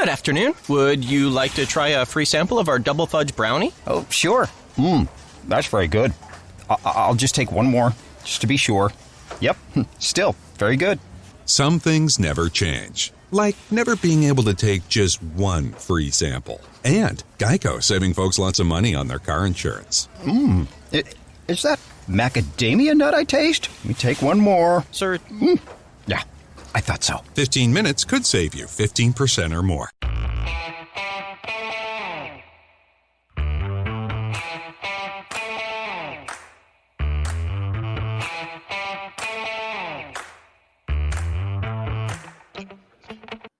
Good afternoon. Would you like to try a free sample of our double fudge brownie? Oh, sure. That's very good. I'll just take one more, just to be sure. Yep, still very good. Some things never change, like never being able to take just one free sample. And Geico saving folks lots of money on their car insurance. Is that macadamia nut I taste? Let me take one more. Sir, Yeah, I thought so. 15 minutes could save you 15% or more.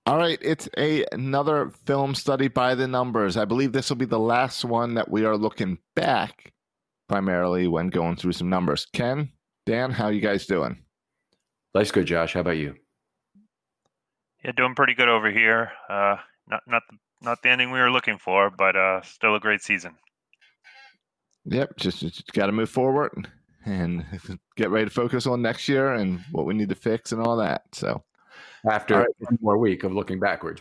All right, it's another film study by the numbers. I believe this will be the last one that we are looking back, primarily when going through some numbers. Ken, Dan, how you guys doing? Life's good, Josh. How about you? Yeah, doing pretty good over here. Not the ending we were looking for, but still a great season. Yep, just got to move forward and get ready to focus on next year and what we need to fix and all that. So After one more week of looking backwards,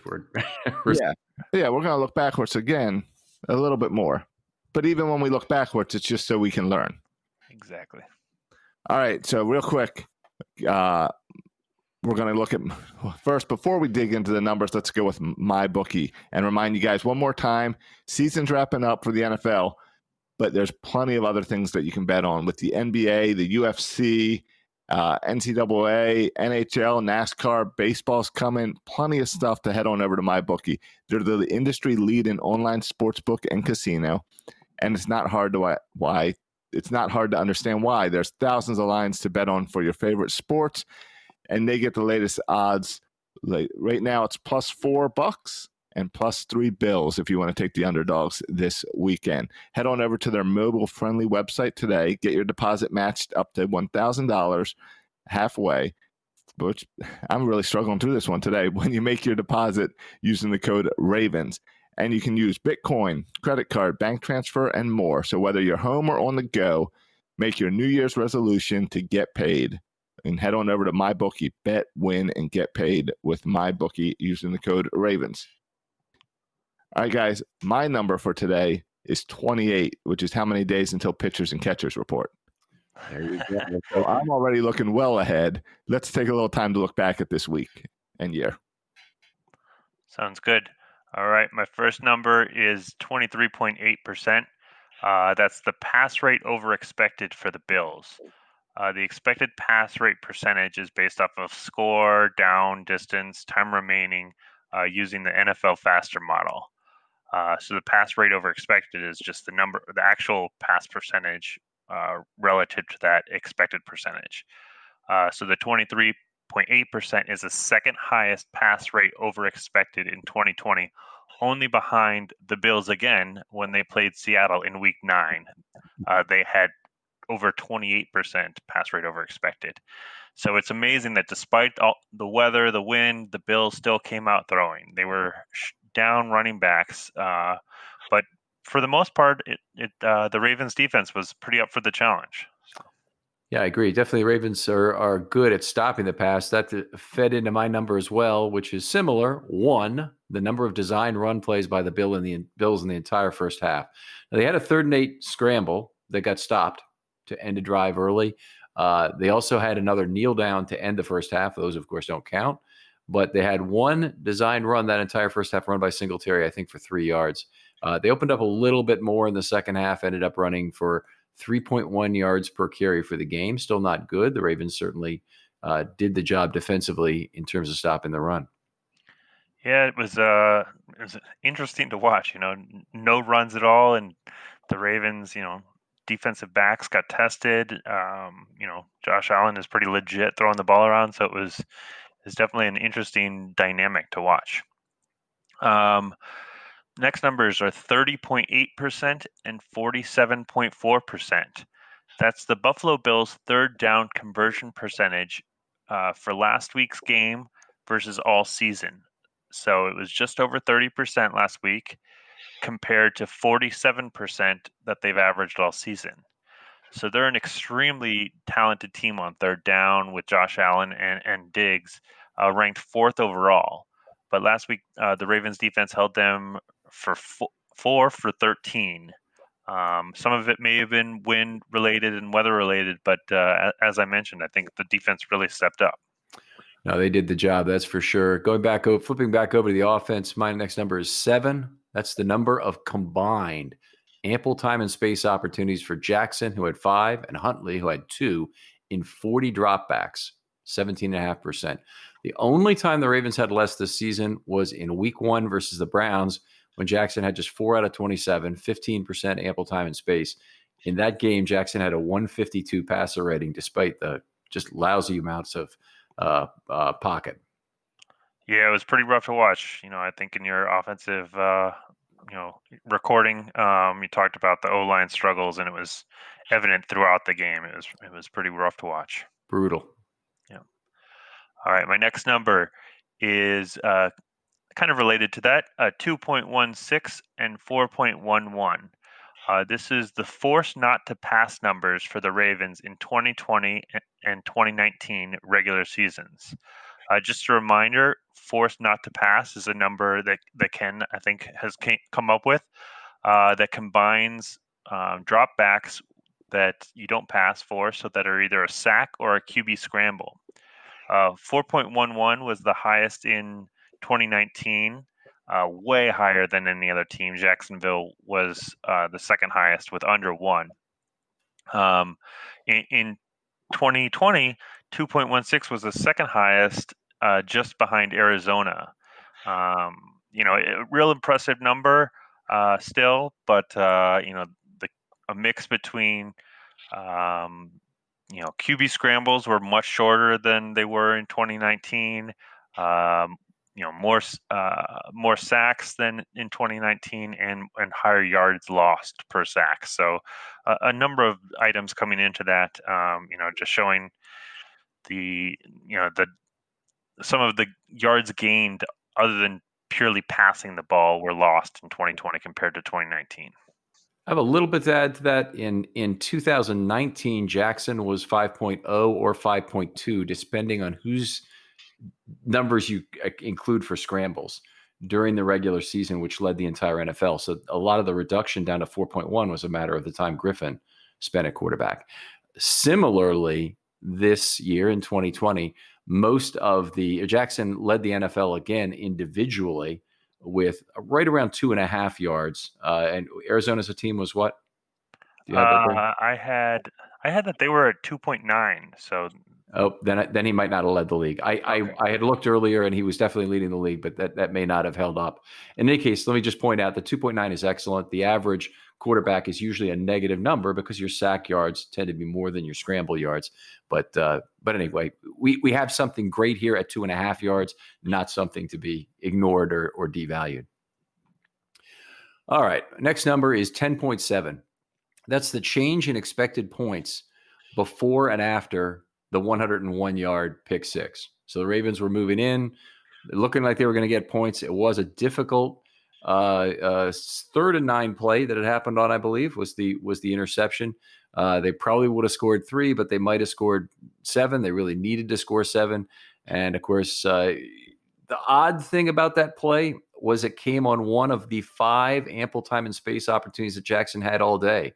yeah, we're going to look backwards again a little bit more. But even when we look backwards, it's just so we can learn. Exactly. All right, so real quick, we're going to look at first, before we dig into the numbers, let's go with MyBookie and remind you guys one more time, season's wrapping up for the NFL, but there's plenty of other things that you can bet on with the NBA, the UFC, NCAA, NHL, NASCAR, baseball's coming, plenty of stuff to head on over to MyBookie. They're the industry lead in online sportsbook and casino, and it's not hard to understand why. There's thousands of lines to bet on for your favorite sports, and they get the latest odds. Like right now, it's plus $4 and plus $3 if you want to take the underdogs this weekend. Head on over to their mobile-friendly website today. Get your deposit matched up to $1,000 halfway. Which I'm really struggling through this one today. When you make your deposit using the code RAVENS, and you can use Bitcoin, credit card, bank transfer, and more. So whether you're home or on the go, make your New Year's resolution to get paid. And head on over to MyBookie. Bet, win, and get paid with MyBookie using the code RAVENS. All right, guys, my number for today is 28, which is how many days until pitchers and catchers report. There you go. So I'm already looking well ahead. Let's take a little time to look back at this week and year. Sounds good. All right, my first number is 23.8%. That's the pass rate over expected for the Bills. The expected pass rate percentage is based off of score, down, distance, time remaining, using the NFL faster model. So the pass rate over expected is just the actual pass percentage relative to that expected percentage. So the 23.8% is the second highest pass rate over expected in 2020, only behind the Bills again when they played Seattle in Week 9. They had over 28% pass rate over expected. So it's amazing that despite all the weather, the wind, the Bills still came out throwing. They were down running backs, but for the most part, the Ravens defense was pretty up for the challenge. So. Yeah, I agree. Definitely, Ravens are good at stopping the pass. That fed into my number as well, which is similar. One, the number of design run plays by the Bills in the entire first half. Now, they had a 3rd and 8 scramble that got stopped to end a drive early. They also had another kneel down to end the first half. Those, of course, don't count. But they had one design run that entire first half run by Singletary, I think, for 3 yards. They opened up a little bit more in the second half, ended up running for 3.1 yards per carry for the game. Still not good. The Ravens certainly did the job defensively in terms of stopping the run. Yeah, it was interesting to watch. No runs at all, and the Ravens, defensive backs got tested. Josh Allen is pretty legit throwing the ball around, so it's definitely an interesting dynamic to watch. Next numbers are 30.8% and 47.4%. That's the Buffalo Bills' third down conversion percentage for last week's game versus all season. So it was just over 30% last week compared to 47% that they've averaged all season. So they're an extremely talented team on third down with Josh Allen and Diggs, ranked 4th overall. but last week the Ravens defense held them for 4 for 13. Some of it may have been wind related and weather related, but as I mentioned, I think the defense really stepped up. No, they did the job, that's for sure. Flipping back over to the offense, my next number is 7. That's the number of combined ample time and space opportunities for Jackson, who had 5, and Huntley, who had 2, in 40 dropbacks, 17.5%. The only time the Ravens had less this season was in week 1 versus the Browns, when Jackson had just 4 out of 27, 15% ample time and space. In that game, Jackson had a 152 passer rating, despite the just lousy amounts of pocket. Yeah, it was pretty rough to watch. I think in your offensive, recording, you talked about the O-line struggles, and it was evident throughout the game. It was pretty rough to watch. Brutal. Yeah. All right, my next number is kind of related to that, 2.16 and 4.11. This is the force not to pass numbers for the Ravens in 2020 and 2019 regular seasons. Just a reminder, force not to pass is a number that Ken, I think, has come up with that combines dropbacks that you don't pass for, so that are either a sack or a QB scramble. 4.11 was the highest in 2019, way higher than any other team. Jacksonville was the second highest with under 1. In 2020, 2.16 was the second highest, just behind Arizona. A real impressive number still, but a mix between QB scrambles were much shorter than they were in 2019. More sacks than in 2019, and higher yards lost per sack. So a number of items coming into that, just showing the some of the yards gained other than purely passing the ball were lost in 2020 compared to 2019. I have a little bit to add to that. In 2019, Jackson was 5.0 or 5.2, depending on whose numbers you include for scrambles during the regular season, which led the entire NFL. So a lot of the reduction down to 4.1 was a matter of the time Griffin spent at quarterback. Similarly, this year in 2020, most of the Jackson led the NFL again individually with right around 2.5 yards. And Arizona's a team was what? Do you have that I had that they were at 2.9. So then he might not have led the league. I had looked earlier, and he was definitely leading the league, but that may not have held up. In any case, let me just point out that 2.9 is excellent. The average quarterback is usually a negative number because your sack yards tend to be more than your scramble yards. But anyway, we have something great here at 2.5 yards, not something to be ignored or devalued. All right, next number is 10.7. That's the change in expected points before and after the 101-yard pick six. So the Ravens were moving in, looking like they were going to get points. It was a difficult 3rd and 9 play that had happened on, I believe, was the interception. They probably would have scored 3, but they might have scored 7. They really needed to score 7. And, of course, the odd thing about that play was it came on one of the 5 ample time and space opportunities that Jackson had all day.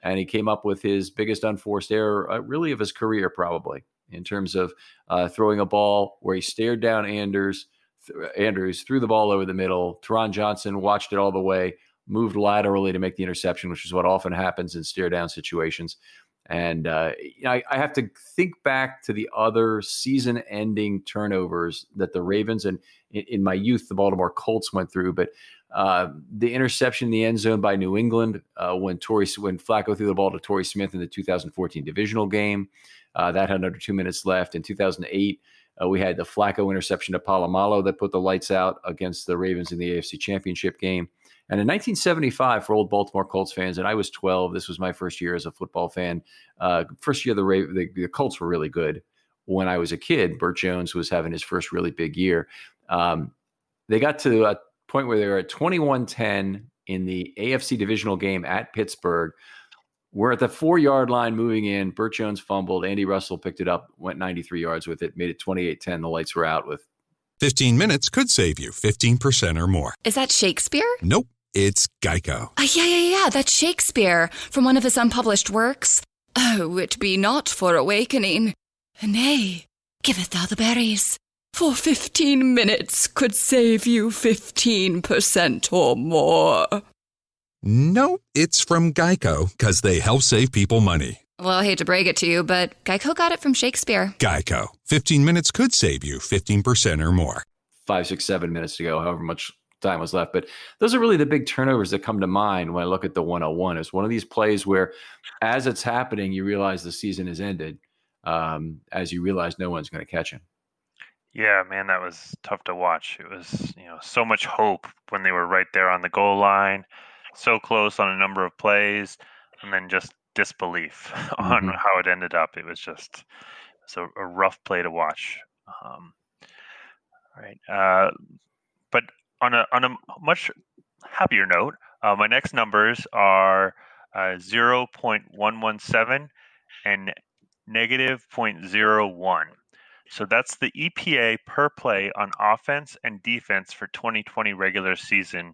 And he came up with his biggest unforced error, really of his career, probably, in terms of throwing a ball where he stared down Andrews, threw the ball over the middle. Teron Johnson watched it all the way, moved laterally to make the interception, which is what often happens in stare down situations. And I have to think back to the other season-ending turnovers that the Ravens and in my youth, the Baltimore Colts went through. But the interception in the end zone by New England when Flacco threw the ball to Torrey Smith in the 2014 divisional game, that had under 2 minutes left. In 2008, we had the Flacco interception to Polamalu that put the lights out against the Ravens in the AFC Championship game. And in 1975, for old Baltimore Colts fans, and I was 12, this was my first year as a football fan. First year the Colts were really good. When I was a kid, Burt Jones was having his first really big year. They got to a point where they were at 21-10 in the AFC divisional game at Pittsburgh. We're at the 4-yard line moving in. Burt Jones fumbled. Andy Russell picked it up, went 93 yards with it, made it 28-10. The lights were out with 15 minutes could save you 15% or more. Is that Shakespeare? Nope, it's Geico. Yeah, that's Shakespeare from one of his unpublished works. Oh, it be not for awakening. Nay, giveth thou the berries. For 15 minutes could save you 15% or more. No, it's from Geico, because they help save people money. Well, I hate to break it to you, but Geico got it from Shakespeare. Geico. 15 minutes could save you 15% or more. 5, 6, 7 minutes to go, however much time was left. But those are really the big turnovers that come to mind when I look at the 101. It's one of these plays where, as it's happening, you realize the season has ended, as you realize no one's going to catch him. Yeah, man, that was tough to watch. It was, so much hope when they were right there on the goal line, so close on a number of plays, and then just disbelief on how it ended up. It was a rough play to watch. Right. But on a much happier note, my next numbers are 0.117 and negative 0.01. So that's the EPA per play on offense and defense for 2020 regular season,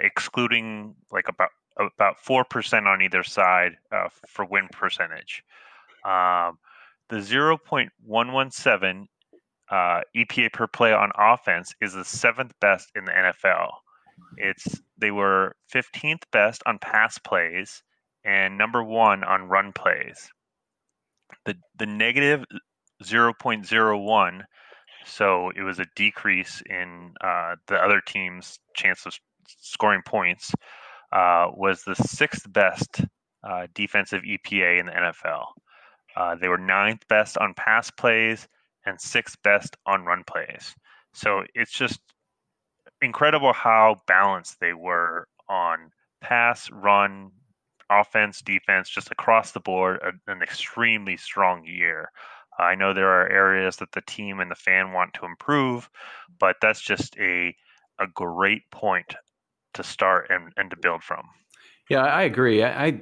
excluding like about 4% on either side for win percentage. The 0.117 EPA per play on offense is the 7th best in the NFL. They were 15th best on pass plays and number 1 on run plays. The negative 0.01, so it was a decrease in the other team's chance of scoring points, was the 6th best defensive EPA in the NFL. They were 9th best on pass plays and 6th best on run plays. So it's just incredible how balanced they were on pass, run, offense, defense, just across the board. An extremely strong year. I know there are areas that the team and the fan want to improve, but that's just a great point to start and to build from. Yeah, I agree. I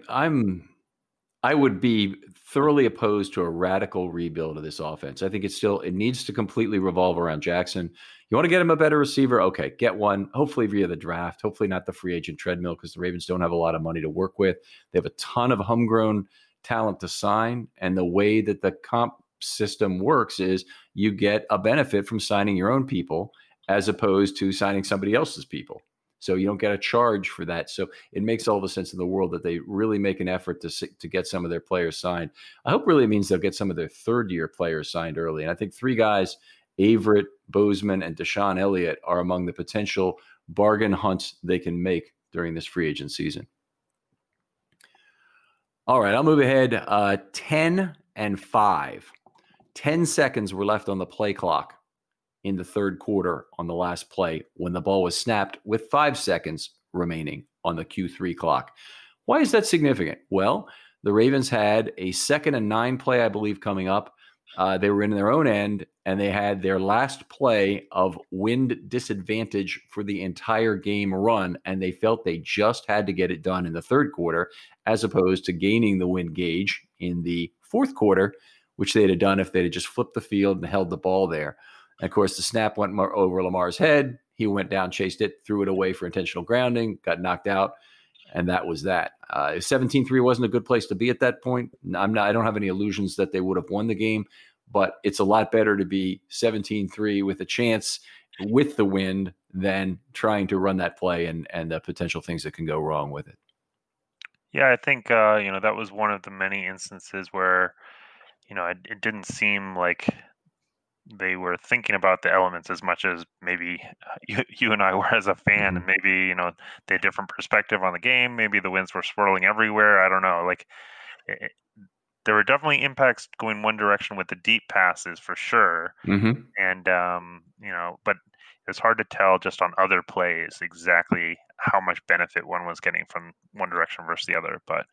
would be thoroughly opposed to a radical rebuild of this offense. I think it needs to completely revolve around Jackson. You want to get him a better receiver? Okay, get one, hopefully via the draft, hopefully not the free agent treadmill, because the Ravens don't have a lot of money to work with. They have a ton of homegrown talent to sign, and the way that the comp system works is you get a benefit from signing your own people as opposed to signing somebody else's people. So you don't get a charge for that. So it makes all the sense in the world that they really make an effort to get some of their players signed. I hope really means they'll get some of their third-year players signed early. And I think 3 guys, Averett, Bozeman, and Deshaun Elliott, are among the potential bargain hunts they can make during this free agent season. All right, I'll move ahead. 10-5. 10 seconds were left on the play clock in the third quarter on the last play when the ball was snapped with 5 seconds remaining on the Q3 clock. Why is that significant? Well, the Ravens had a 2nd and 9 play, I believe, coming up. They were in their own end, and they had their last play of wind disadvantage for the entire game run, and they felt they just had to get it done in the third quarter as opposed to gaining the wind gauge in the fourth quarter, which they'd have done if they'd have just flipped the field and held the ball there. And of course, the snap went over Lamar's head. He went down, chased it, threw it away for intentional grounding, got knocked out, and that was that. 17-3 wasn't a good place to be at that point. I don't have any illusions that they would have won the game, but it's a lot better to be 17-3 with a chance with the wind than trying to run that play and the potential things that can go wrong with it. Yeah, I think that was one of the many instances where it didn't seem like they were thinking about the elements as much as maybe you and I were as a fan, and maybe they had different perspective on the game. Maybe the winds were swirling everywhere. I don't know. Like there were definitely impacts going one direction with the deep passes for sure, and but it's hard to tell just on other plays exactly how much benefit one was getting from one direction versus the other. But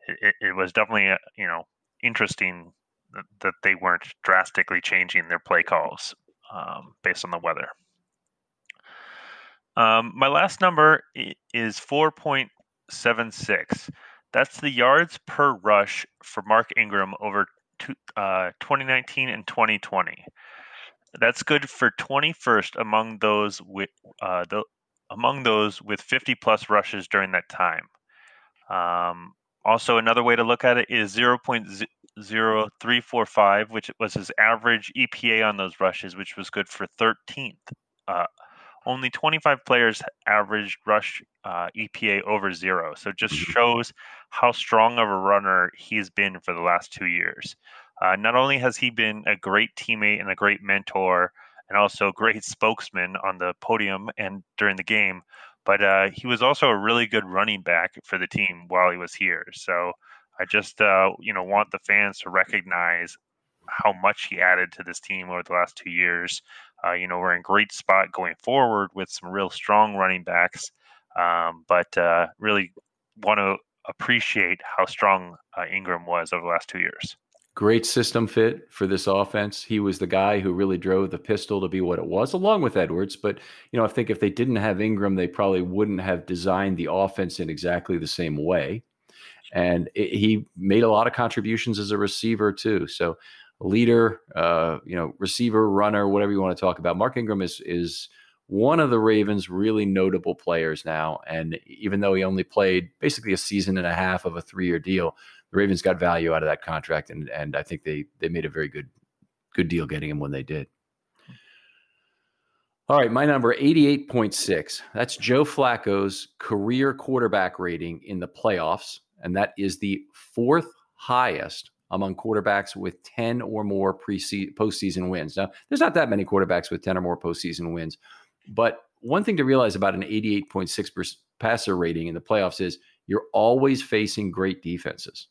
it was definitely interesting that they weren't drastically changing their play calls based on the weather. My last number is 4.76. That's the yards per rush for Mark Ingram over 2019 and 2020. That's good for 21st among those with 50 plus rushes during that time. Also, another way to look at it is 0.0345, which was his average EPA on those rushes, which was good for 13th. Only 25 players averaged rush EPA over 0. So it just shows how strong of a runner he's been for the last 2 years. Not only has he been a great teammate and a great mentor and also a great spokesman on the podium and during the game, but he was also a really good running back for the team while he was here. So I just want the fans to recognize how much he added to this team over the last 2 years. We're in great spot going forward with some real strong running backs, but really want to appreciate how strong Ingram was over the last 2 years. Great system fit for this offense. He was the guy who really drove the pistol to be what it was, along with Edwards. But, I think if they didn't have Ingram, they probably wouldn't have designed the offense in exactly the same way. And he made a lot of contributions as a receiver too. So leader, receiver, runner, whatever you want to talk about. Mark Ingram is one of the Ravens' really notable players now. And even though he only played basically a season and a half of a 3-year deal, the Ravens got value out of that contract. And I think they made a very good deal getting him when they did. All right, my number 88.6. That's Joe Flacco's career quarterback rating in the playoffs. And that is the 4th highest among quarterbacks with 10 or more postseason wins. Now, there's not that many quarterbacks with 10 or more postseason wins. But one thing to realize about an 88.6 passer rating in the playoffs is you're always facing great defenses.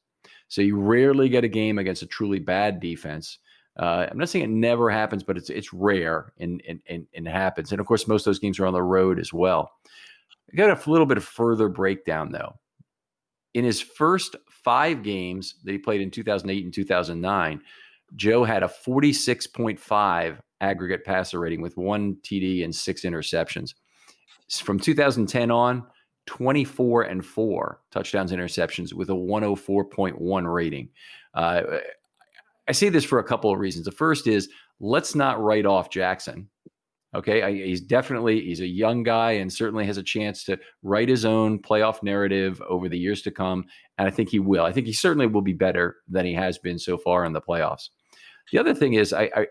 So you rarely get a game against a truly bad defense. I'm not saying it never happens, but it's rare and it happens. And of course, most of those games are on the road as well. I got a little bit of further breakdown though. In his first 5 games that he played in 2008 and 2009, Joe had a 46.5 aggregate passer rating with 1 TD and 6 interceptions. From 2010 on, 24-4 touchdowns, interceptions with a 104.1 rating. I say this for a couple of reasons. The first is let's not write off Jackson. Okay, he's a young guy and certainly has a chance to write his own playoff narrative over the years to come. And I think he will. I think he certainly will be better than he has been so far in the playoffs. The other thing is I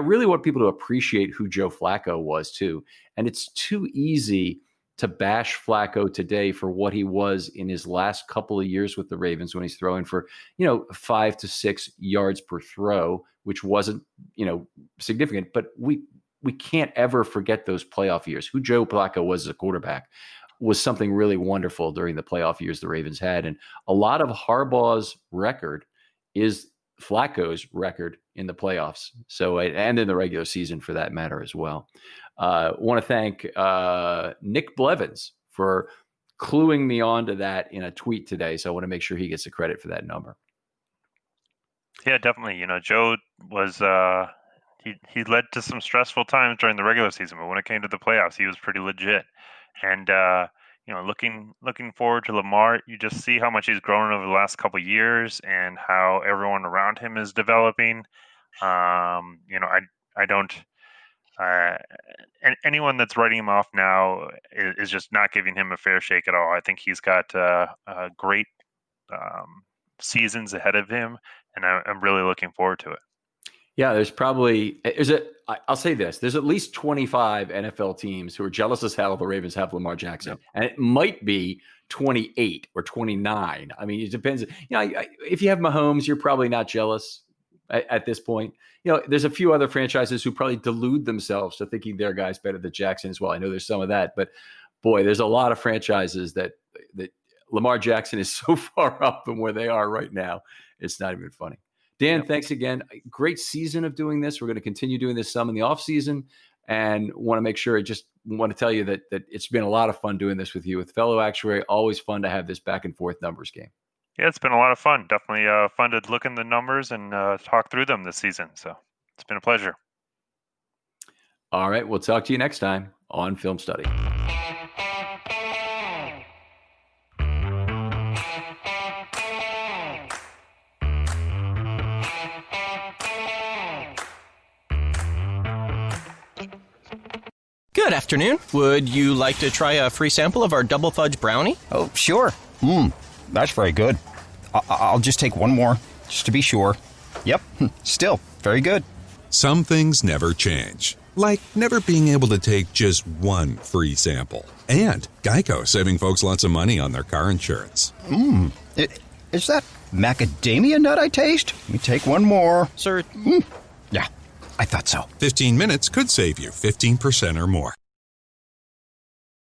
really want people to appreciate who Joe Flacco was too. And it's too easy to bash Flacco today for what he was in his last couple of years with the Ravens when he's throwing for, 5 to 6 yards per throw, which wasn't, significant. But we can't ever forget those playoff years. Who Joe Flacco was as a quarterback was something really wonderful during the playoff years the Ravens had. And a lot of Harbaugh's record is Flacco's record in the playoffs. So, and in the regular season for that matter as well. Want to thank Nick Blevins for cluing me onto that in a tweet today. So I want to make sure he gets the credit for that number. Yeah, definitely. Joe was he led to some stressful times during the regular season, but when it came to the playoffs, he was pretty legit. And looking forward to Lamar, you just see how much he's grown over the last couple of years and how everyone around him is developing. I don't. Anyone that's writing him off now is just not giving him a fair shake at all. I think he's got great seasons ahead of him, and I'm really looking forward to it. Yeah, I'll say this. There's at least 25 NFL teams who are jealous as hell the Ravens have Lamar Jackson. Yep. And it might be 28 or 29. I mean, it depends. If you have Mahomes, you're probably not jealous at this point. There's a few other franchises who probably delude themselves to thinking their guy's better than Jackson as well. I know there's some of that, but boy, there's a lot of franchises that Lamar Jackson is so far up from where they are right now. It's not even funny. Dan, yep. Thanks again. Great season of doing this. We're going to continue doing this some in the off season, and want to make sure. Just want to tell you that it's been a lot of fun doing this with you, with fellow actuary. Always fun to have this back and forth numbers game. Yeah, it's been a lot of fun. Definitely fun to look in the numbers and talk through them this season. So it's been a pleasure. All right, we'll talk to you next time on Film Study. afternoon. Would you like to try a free sample of our double fudge brownie? Oh, sure. That's very good. I'll just take one more, just to be sure. Yep, still very good. Some things never change, like never being able to take just one free sample. And Geico saving folks lots of money on their car insurance. Is that macadamia nut I taste? Let me take one more. Sir, Yeah, I thought so. 15 minutes could save you 15% or more.